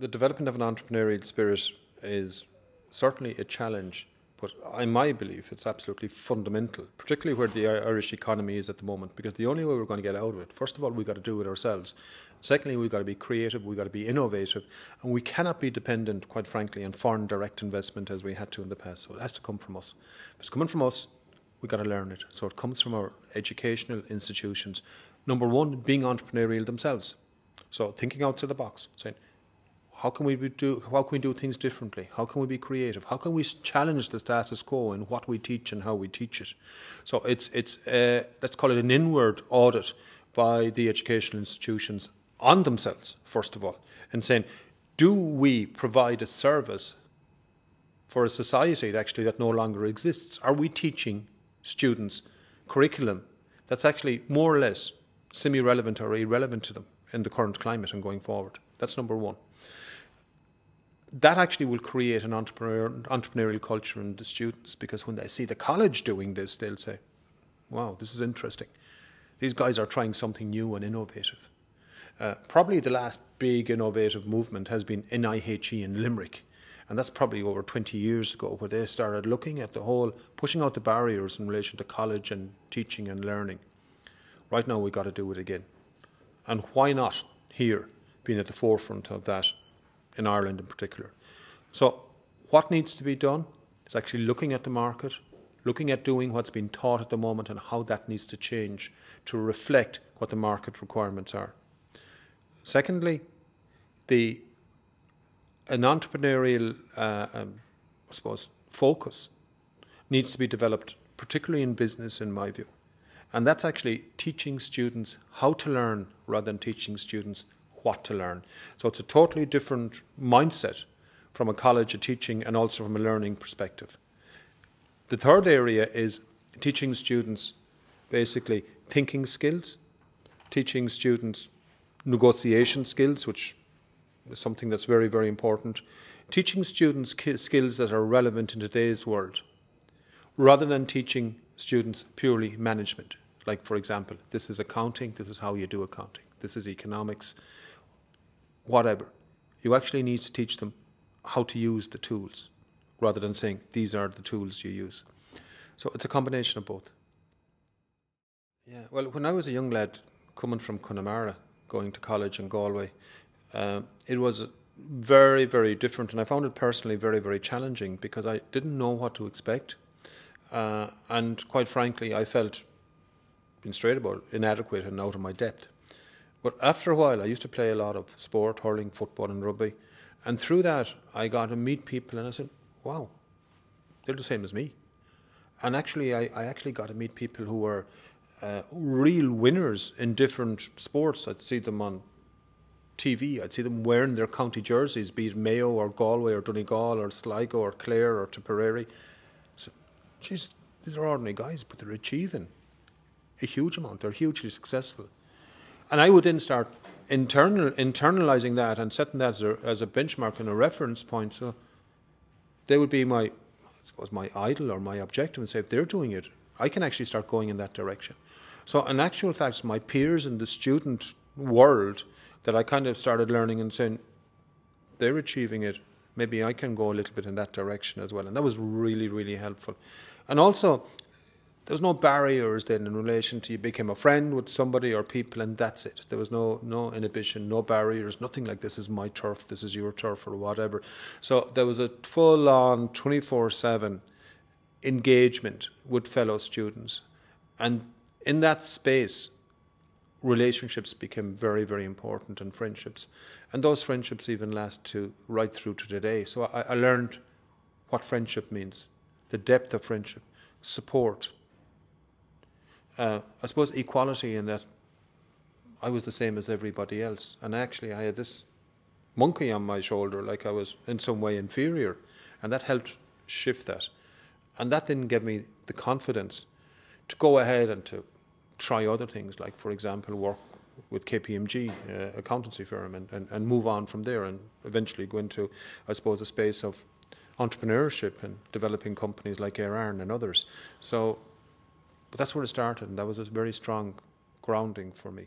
The development of an entrepreneurial spirit is certainly a challenge, but in my belief, it's absolutely fundamental, particularly where the Irish economy is at the moment, because the only way we're going to get out of it, first of all, we've got to do it ourselves. Secondly, we've got to be creative, we've got to be innovative, and we cannot be dependent, quite frankly, on foreign direct investment as we had to in the past. So it has to come from us. If it's coming from us, we've got to learn it. So it comes from our educational institutions. Number one, being entrepreneurial themselves. So thinking outside the box, saying, how can we do things differently? How can we be creative? How can we challenge the status quo in what we teach and how we teach it? So it's let's call it an inward audit by the educational institutions on themselves, first of all, and saying, do we provide a service for a society that no longer exists? Are we teaching students curriculum that's actually more or less semi-relevant or irrelevant to them in the current climate and going forward? That's number one. That actually will create an entrepreneurial culture in the students, because when they see the college doing this, they'll say, wow, this is interesting. These guys are trying something new and innovative. Probably the last big innovative movement has been NIHE in Limerick, and that's probably over 20 years ago, where they started looking at the whole, pushing out the barriers in relation to college and teaching and learning. Right now we've got to do it again. And why not here, being at the forefront of that, in Ireland in particular. So what needs to be done is actually looking at the market, looking at doing what's being taught at the moment and how that needs to change to reflect what the market requirements are. Secondly, an entrepreneurial, I suppose, focus needs to be developed, particularly in business, in my view. And that's actually teaching students how to learn rather than teaching students what to learn. So it's a totally different mindset from a college, a teaching, and also from a learning perspective. The third area is teaching students basically thinking skills, teaching students negotiation skills, which is something that's very, very important, teaching students skills that are relevant in today's world, rather than teaching students purely management. Like, for example, this is accounting, this is how you do accounting, this is economics, whatever. You actually need to teach them how to use the tools, rather than saying, these are the tools you use. So it's a combination of both. Yeah, well, when I was a young lad coming from Connemara, going to college in Galway, it was very, very different, and I found it personally very, very challenging, because I didn't know what to expect. And quite frankly, I felt, being straight about it, inadequate and out of my depth. But after a while, I used to play a lot of sport, hurling, football and rugby. And through that, I got to meet people and I said, wow, they're the same as me. And actually, I actually got to meet people who were real winners in different sports. I'd see them on TV. I'd see them wearing their county jerseys, be it Mayo or Galway or Donegal or Sligo or Clare or Tipperary. So, geez, these are ordinary guys, but they're achieving a huge amount. They're hugely successful. And I would then start internalising that and setting that as a benchmark and a reference point. So they would be my idol or my objective, and say, if they're doing it, I can actually start going in that direction. So in actual fact, my peers in the student world that I kind of started learning and saying, they're achieving it, maybe I can go a little bit in that direction as well. And that was really, really helpful. And also, there was no barriers then in relation to, you became a friend with somebody or people, and that's it. There was no inhibition, no barriers, nothing like this is my turf, this is your turf or whatever. So there was a full-on 24/7 engagement with fellow students. And in that space, relationships became very, very important, and friendships. And those friendships even last right through to today. So I learned what friendship means, the depth of friendship, support. I suppose equality, in that I was the same as everybody else. And actually I had this monkey on my shoulder, like I was in some way inferior. And that helped shift that. And that then gave me the confidence to go ahead and to try other things, like, for example, work with KPMG, accountancy firm, and move on from there, and eventually go into, I suppose, a space of entrepreneurship and developing companies like Airarn and others. So, but that's where it started, and that was a very strong grounding for me.